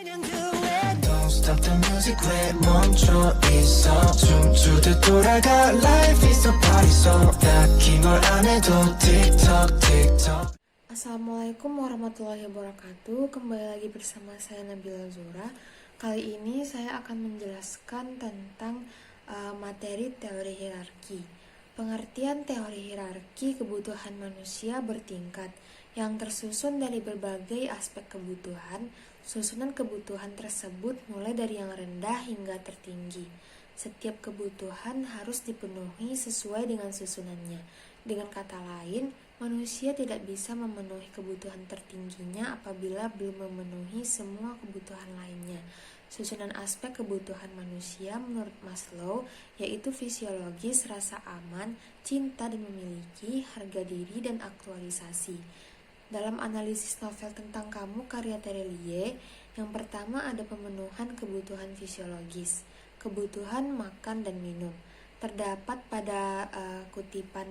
Don't stop the music 왜 멈춰 있어 춤추듯 돌아가 Life is a party song 딱히 뭘 안 해도 틱톡 틱톡. Assalamualaikum warahmatullahi wabarakatuh. Kembali lagi bersama saya Nabila Zura. Kali ini saya akan menjelaskan tentang materi teori hierarki. Pengertian teori hierarki kebutuhan manusia bertingkat yang tersusun dari berbagai aspek kebutuhan. Susunan kebutuhan tersebut mulai dari yang rendah hingga tertinggi. Setiap kebutuhan harus dipenuhi sesuai dengan susunannya. Dengan kata lain, manusia tidak bisa memenuhi kebutuhan tertingginya apabila belum memenuhi semua kebutuhan lainnya. Susunan aspek kebutuhan manusia menurut Maslow yaitu fisiologis, rasa aman, cinta dan memiliki, harga diri, dan aktualisasi. Dalam analisis novel Tentang Kamu karya Terelie, yang pertama ada pemenuhan kebutuhan fisiologis, kebutuhan makan dan minum. Terdapat pada kutipan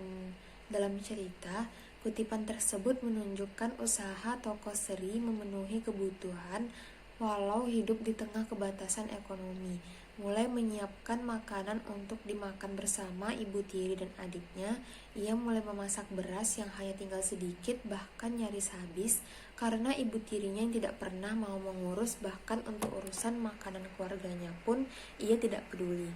dalam cerita, kutipan tersebut menunjukkan usaha tokoh Seri memenuhi kebutuhan walau hidup di tengah kebatasan ekonomi. Mulai menyiapkan makanan untuk dimakan bersama ibu tiri dan adiknya, ia mulai memasak beras yang hanya tinggal sedikit bahkan nyaris habis karena ibu tirinya yang tidak pernah mau mengurus, bahkan untuk urusan makanan keluarganya pun ia tidak peduli.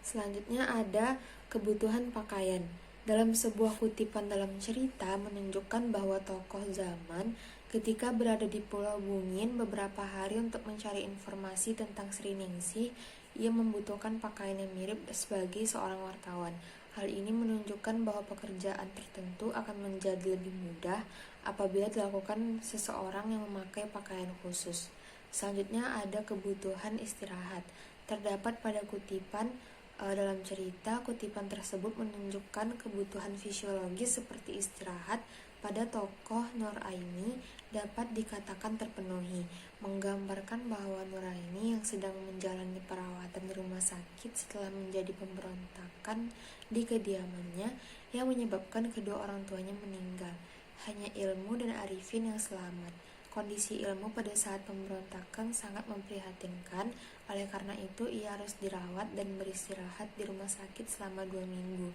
Selanjutnya ada kebutuhan pakaian. Dalam sebuah kutipan dalam cerita menunjukkan bahwa tokoh zaman ketika berada di Pulau Bungin beberapa hari untuk mencari informasi tentang Sri Ningsih, ia membutuhkan pakaian yang mirip sebagai seorang wartawan. Hal ini menunjukkan bahwa pekerjaan tertentu akan menjadi lebih mudah apabila dilakukan seseorang yang memakai pakaian khusus. Selanjutnya ada kebutuhan istirahat. Terdapat pada kutipan dalam cerita, kutipan tersebut menunjukkan kebutuhan fisiologis seperti istirahat pada tokoh Nuraini dapat dikatakan terpenuhi, menggambarkan bahwa Nuraini yang sedang menjalani perawatan di rumah sakit setelah menjadi pemberontakan di kediamannya yang menyebabkan kedua orang tuanya meninggal. Hanya ilmu dan arifin yang selamat. Kondisi ilmu pada saat pemberontakan sangat memprihatinkan, oleh karena itu ia harus dirawat dan beristirahat di rumah sakit selama 2 minggu.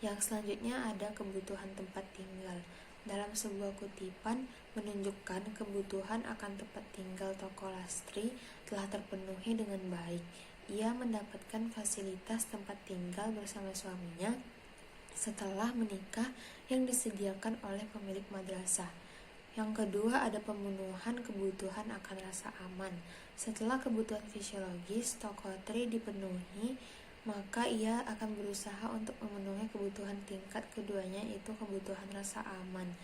Yang selanjutnya ada kebutuhan tempat tinggal. Dalam sebuah kutipan menunjukkan kebutuhan akan tempat tinggal tokoh Lastri telah terpenuhi dengan baik. Ia mendapatkan fasilitas tempat tinggal bersama suaminya setelah menikah yang disediakan oleh pemilik madrasah. Yang kedua ada pemenuhan kebutuhan akan rasa aman. Setelah kebutuhan fisiologis tokoh Tri dipenuhi, maka ia akan berusaha untuk memenuhi kebutuhan tingkat keduanya, yaitu kebutuhan rasa aman,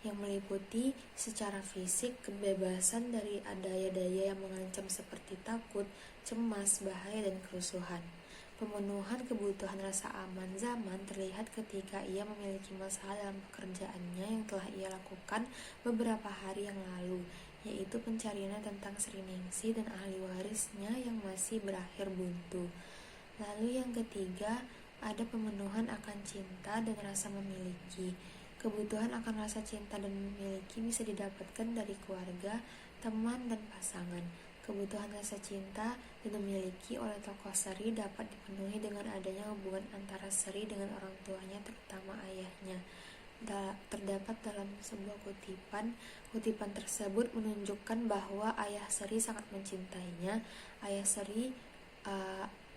yang meliputi secara fisik kebebasan dari daya-daya yang mengancam seperti takut, cemas, bahaya, dan kerusuhan. Pemenuhan kebutuhan rasa aman zaman terlihat ketika ia memiliki masalah dalam pekerjaannya yang telah ia lakukan beberapa hari yang lalu, yaitu pencarian tentang Sri Ningsih dan ahli warisnya yang masih berakhir buntu. Lalu yang ketiga, ada pemenuhan akan cinta dan rasa memiliki. Kebutuhan akan rasa cinta dan memiliki bisa didapatkan dari keluarga, teman, dan pasangan. Kebutuhan rasa cinta dan memiliki oleh tokoh Seri dapat dipenuhi dengan adanya hubungan antara Seri dengan orang tuanya, terutama ayahnya. Terdapat dalam sebuah kutipan tersebut menunjukkan bahwa ayah Seri sangat mencintainya. Ayah Seri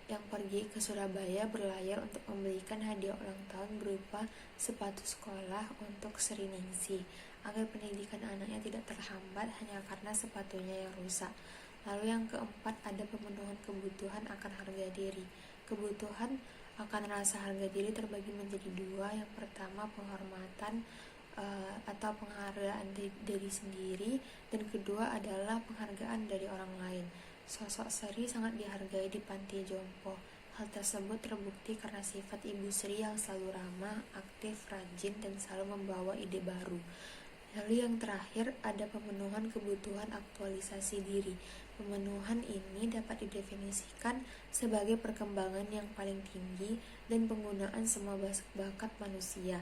yang pergi ke Surabaya berlayar untuk membelikan hadiah ulang tahun berupa sepatu sekolah untuk Sri Ningsih agar pendidikan anaknya tidak terhambat hanya karena sepatunya yang rusak. Lalu yang keempat ada pemenuhan kebutuhan akan harga diri. Kebutuhan akan rasa harga diri terbagi menjadi dua. Yang pertama penghormatan atau penghargaan diri sendiri, dan kedua adalah penghargaan dari orang lain. Sosok Seri sangat dihargai di panti jompo. Hal tersebut terbukti karena sifat Ibu Sri yang selalu ramah, aktif, rajin, dan selalu membawa ide baru. Lalu yang terakhir ada pemenuhan kebutuhan aktualisasi diri. Pemenuhan ini dapat didefinisikan sebagai perkembangan yang paling tinggi dan penggunaan semua bakat manusia.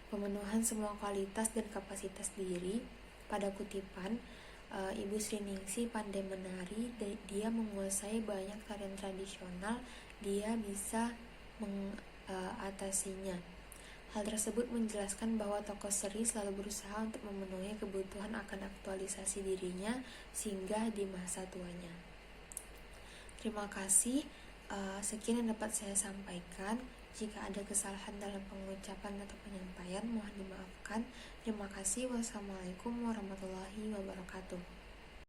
Pemenuhan semua kualitas dan kapasitas diri. Pada kutipan Ibu Sri Ningsih pandai menari, dia menguasai banyak tarian tradisional, dia bisa mengatasinya. Hal tersebut menjelaskan bahwa tokoh Sri selalu berusaha untuk memenuhi kebutuhan akan aktualisasi dirinya sehingga di masa tuanya. Terima kasih. Sekian yang dapat saya sampaikan. Jika ada kesalahan dalam pengucapan atau penyampaian, mohon dimaafkan. Terima kasih. Wassalamualaikum warahmatullahi wabarakatuh.